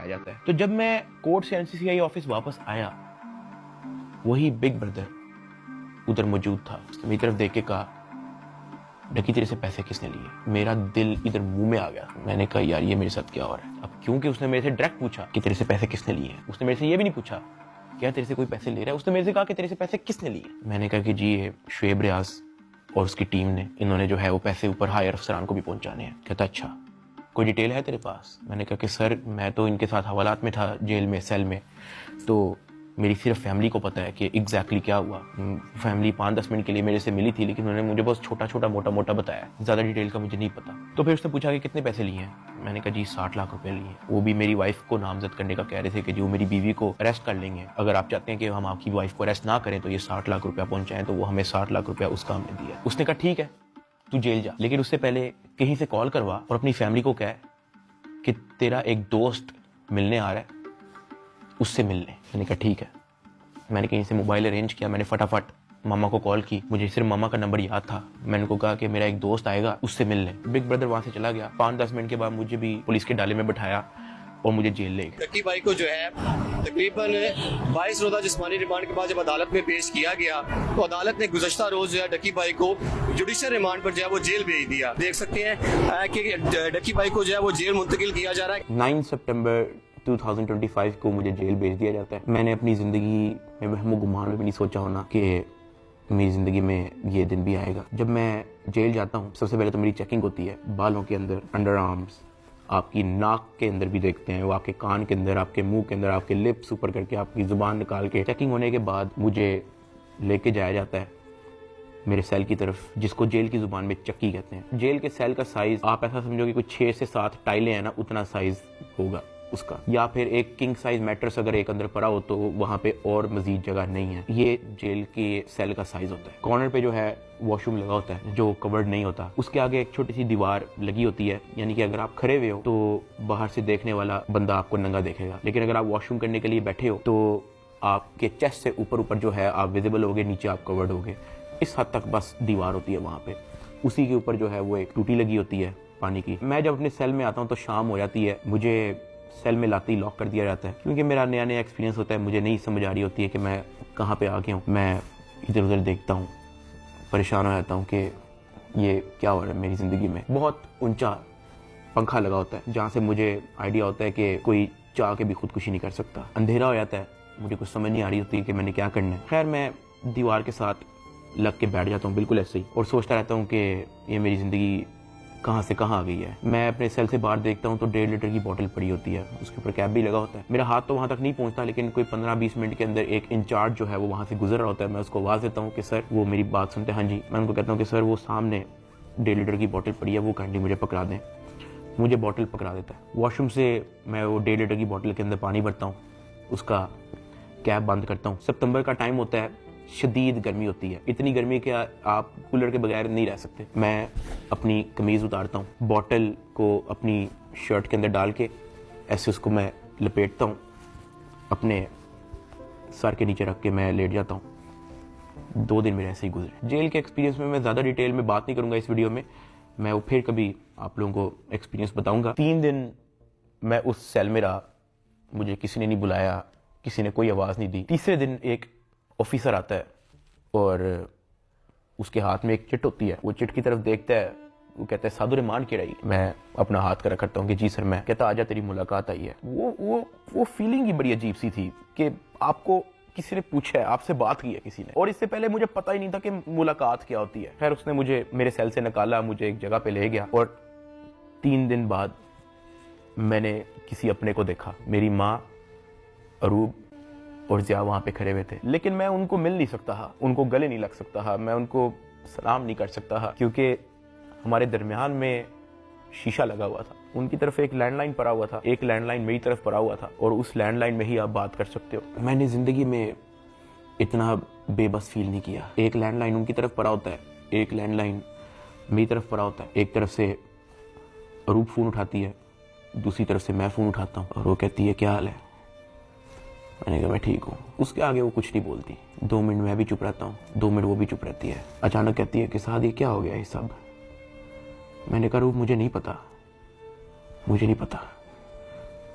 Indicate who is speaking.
Speaker 1: بٹھایا جاتا ہے. تو جب میں کورٹ سے NCCI آفس واپس آیا, وہی بگ بردر ادھر موجود تھا. اس نے میری طرف دیکھ کے کہا, ڈکی تیرے سے پیسے کس نے لیے؟ میرا دل ادھر منہ میں آ گیا. میں نے کہا یار یہ میرے ساتھ کیا ہو رہا ہے. اب کیونکہ اس نے میرے سے ڈائریکٹ پوچھا کہ تیرے سے پیسے کس نے لیے, اس نے میرے سے یہ بھی نہیں پوچھا کیا تیرے سے کوئی پیسے لے رہا ہے, اس نے میرے سے کہا کہ تیرے سے پیسے کس نے لیے. میں نے کہا کہ جی یہ شعیب ریاض اور اس کی ٹیم نے, انہوں نے جو ہے وہ پیسے اوپر ہائر افسران کو بھی پہنچانے ہیں. کہتا اچھا کوئی ڈیٹیل ہے تیرے پاس؟ میں نے کہا کہ سر میں تو ان کے ساتھ حوالات میں تھا, جیل میں, سیل میں, تو میری صرف فیملی کو پتہ ہے کہ ایگزیکٹلی کیا ہوا. فیملی 5-10 منٹ کے لیے میرے سے ملی تھی, لیکن انہوں نے مجھے بہت چھوٹا چھوٹا موٹا موٹا بتایا, زیادہ ڈیٹیل کا مجھے نہیں پتا. تو پھر اس نے پوچھا کہ کتنے پیسے لیے ہیں. میں نے کہا جی 60 لاکھ روپے لیے. وہ بھی میری وائف کو نامزد کرنے کا کہہ رہے تھے کہ جو میری بیوی کو اریسٹ کر لیں گے, اگر آپ چاہتے ہیں کہ ہم آپ کی وائف کو اریسٹ نہ کریں تو یہ 60 لاکھ روپیہ پہنچائیں. تو وہ ہمیں 60 لاکھ روپیہ اس کام نے دیا. اس نے کہا ٹھیک ہے تو جیل جا, لیکن اس سے پہلے کہیں سے کال کروا اور اپنی فیملی کو کہہ کہ تیرا ایک دوست ملنے آ رہا ہے, اس سے مل لیں. میں نے کہا ٹھیک ہے. میں نے کہیں سے موبائل ارینج کیا, میں نے فٹافٹ ماما کو کال کی, مجھے صرف ماما کا نمبر یاد تھا. میں نے ان کو کہا کہ میرا ایک دوست آئے گا, اس سے مل لیں. بگ بردر وہاں سے چلا گیا. 5-10 منٹ کے بعد مجھے بھی پولیس کے ڈالے میں بٹھایا اور مجھے جیل لے گئے.
Speaker 2: ڈکی بھائی کو جو ہے تقریباً 22 روزہ جسمانی ریمانڈ کے بعد جب عدالت میں پیش کیا گیا تو عدالت نے گزشتہ روز جو ہے ڈکی بھائی کو جوڈیشل ریمانڈ پر جو ہے وہ جیل بھیج دیا. دیکھ سکتے ہیں کہ ڈکی بھائی کو جو ہے وہ جیل منتقل کیا جا رہا ہے.
Speaker 1: 9 سپٹمبر 2025 کو مجھے جیل بھیج دیا جاتا ہے. میں نے اپنی زندگی میں وہم و گمان میں بھی نہیں سوچا ہونا کہ میری زندگی میں یہ دن بھی آئے گا. جب میں جیل جاتا ہوں سب سے پہلے تو میری چیکنگ ہوتی ہے, بالوں کے اندر, انڈر آرمز, آپ کی ناک کے اندر بھی دیکھتے ہیں, وہ آپ کے کان کے اندر, آپ کے منہ کے اندر, آپ کے لپس اوپر کر کے, آپ کی زبان نکال کے. چیکنگ ہونے کے بعد مجھے لے کے جایا جاتا ہے میرے سیل کی طرف, جس کو جیل کی زبان میں چکی کہتے ہیں. جیل کے سیل کا سائز آپ ایسا سمجھو کہ کوئی 6 سے 7 ٹائلیں ہیں نا, اتنا سائز ہوگا اس کا, یا پھر ایک کنگ سائز میٹرس اگر ایک اندر پڑا ہو تو وہاں پہ اور مزید جگہ نہیں ہے. یہ جیل کے سیل کا سائز ہوتا ہے. کارنر پہ جو ہے واش روم لگا ہوتا ہے جو کورڈ نہیں ہوتا, اس کے آگے ایک چھوٹی سی دیوار لگی ہوتی ہے, یعنی کہ اگر آپ کھڑے ہوئے ہو تو باہر سے دیکھنے والا بندہ آپ کو ننگا دیکھے گا, لیکن اگر آپ واش روم کرنے کے لیے بیٹھے ہو تو آپ کے چیسٹ سے اوپر جو ہے آپ ویزیبل ہوگے, نیچے آپ کورڈ ہوگے. اس حد تک بس دیوار ہوتی ہے وہاں پہ. اسی کے اوپر جو ہے وہ ایک ٹوٹی لگی ہوتی ہے پانی کی. میں جب اپنے سیل میں آتا ہوں تو شام ہو جاتی ہے, مجھے سیل میں لاتے ہی لاک کر دیا جاتا ہے, کیونکہ میرا نیا ایکسپیرینس ہوتا ہے, مجھے نہیں سمجھ آ رہی ہوتی ہے کہ میں کہاں پہ آ گیا ہوں. میں ادھر ادھر دیکھتا ہوں, پریشان ہو جاتا ہوں کہ یہ کیا ہو رہا ہے میری زندگی میں. بہت اونچا پنکھا لگا ہوتا ہے جہاں سے مجھے آئیڈیا ہوتا ہے کہ کوئی چاہ کے بھی خودکشی نہیں کر سکتا. اندھیرا ہو جاتا ہے, مجھے کچھ سمجھ نہیں آ رہی ہوتی کہ میں نے کیا کرنا ہے. خیر میں دیوار کے ساتھ لگ کے بیٹھ جاتا ہوں بالکل ایسے ہی, اور سوچتا رہتا ہوں کہ یہ میری زندگی کہاں سے کہاں آ گئی ہے. میں اپنے سیل سے باہر دیکھتا ہوں تو 1.5 لیٹر کی بوتل پڑی ہوتی ہے, اس کے اوپر کیپ بھی لگا ہوتا ہے. میرا ہاتھ تو وہاں تک نہیں پہنچتا, لیکن کوئی 15-20 منٹ کے اندر ایک انچارج جو ہے وہ وہاں سے گزر رہا ہوتا ہے. میں اس کو آواز دیتا ہوں کہ سر, وہ میری بات سنتے ہیں, ہاں جی. میں ان کو کہتا ہوں کہ سر وہ سامنے 1.5 لیٹر کی بوتل پڑی ہے, وہ کائنڈلی مجھے پکڑا دیں. مجھے بوتل پکڑا دیتا ہے. واش روم سے میں وہ 1.5 لیٹر کی بوتل کے اندر پانی بھرتا ہوں, اس کا کیپ بند کرتا ہوں. سپتمبر کا ٹائم ہوتا ہے, شدید گرمی ہوتی ہے, اتنی گرمی کہ آپ کولر کے بغیر نہیں رہ سکتے. میں اپنی قمیض اتارتا ہوں, بوتل کو اپنی شرٹ کے اندر ڈال کے ایسے اس کو میں لپیٹتا ہوں, اپنے سر کے نیچے رکھ کے میں لیٹ جاتا ہوں. 2 دن میرے ایسے ہی گزرے. جیل کے ایکسپیرینس میں زیادہ ڈیٹیل میں بات نہیں کروں گا اس ویڈیو میں وہ پھر کبھی آپ لوگوں کو ایکسپیرینس بتاؤں گا. 3 دن میں اس سیل میں رہا, مجھے کسی نے نہیں بلایا, کسی نے کوئی آواز نہیں دی. تیسرے دن ایک آفیسر آتا ہے اور اس کے ہاتھ میں ایک چٹ ہوتی ہے. وہ چٹ کی طرف دیکھتا ہے, وہ کہتا ہے سادو ریمانڈ کی رہی. میں اپنا ہاتھ کرا کرتا ہوں کہ جی سر. میں کہتا آجا تیری ملاقات آئی ہے. وہ فیلنگ ہی بڑی عجیب سی تھی کہ آپ کو کسی نے پوچھا ہے, آپ سے بات کی ہے کسی نے, اور اس سے پہلے مجھے پتہ ہی نہیں تھا کہ ملاقات کیا ہوتی ہے. خیر اس نے مجھے میرے سیل سے نکالا, مجھے ایک جگہ پہ لے گیا, اور 3 دن بعد میں نے کسی اپنے کو دیکھا. میری ماں, اروب اور ضیاء وہاں پہ کھڑے ہوئے تھے, لیکن میں ان کو مل نہیں سکتا تھا, ان کو گلے نہیں لگ سکتا تھا, میں ان کو سلام نہیں کر سکتا تھا, کیونکہ ہمارے درمیان میں شیشہ لگا ہوا تھا. ان کی طرف ایک لینڈ لائن پڑا ہوا تھا, ایک لینڈ لائن میری طرف پڑا ہوا تھا, اور اس لینڈ لائن میں ہی آپ بات کر سکتے ہو. میں نے زندگی میں اتنا بے بس فیل نہیں کیا. ایک لینڈ لائن ان کی طرف پڑا ہوتا ہے, ایک لینڈ لائن میری طرف پڑا ہوتا ہے. ایک طرف سے اروب فون اٹھاتی ہے, دوسری طرف سے میں فون اٹھاتا ہوں, اور وہ کہتی ہے کیا حال ہے. میں نے کہا میں ٹھیک ہوں. اس کے آگے وہ کچھ نہیں بولتی. 2 منٹ میں بھی چپ رہتا ہوں, 2 منٹ وہ بھی چپ رہتی ہے. اچانک کہتی ہے کہ سعد یہ کیا ہو گیا یہ سب. میں نے کہا روب مجھے نہیں پتا.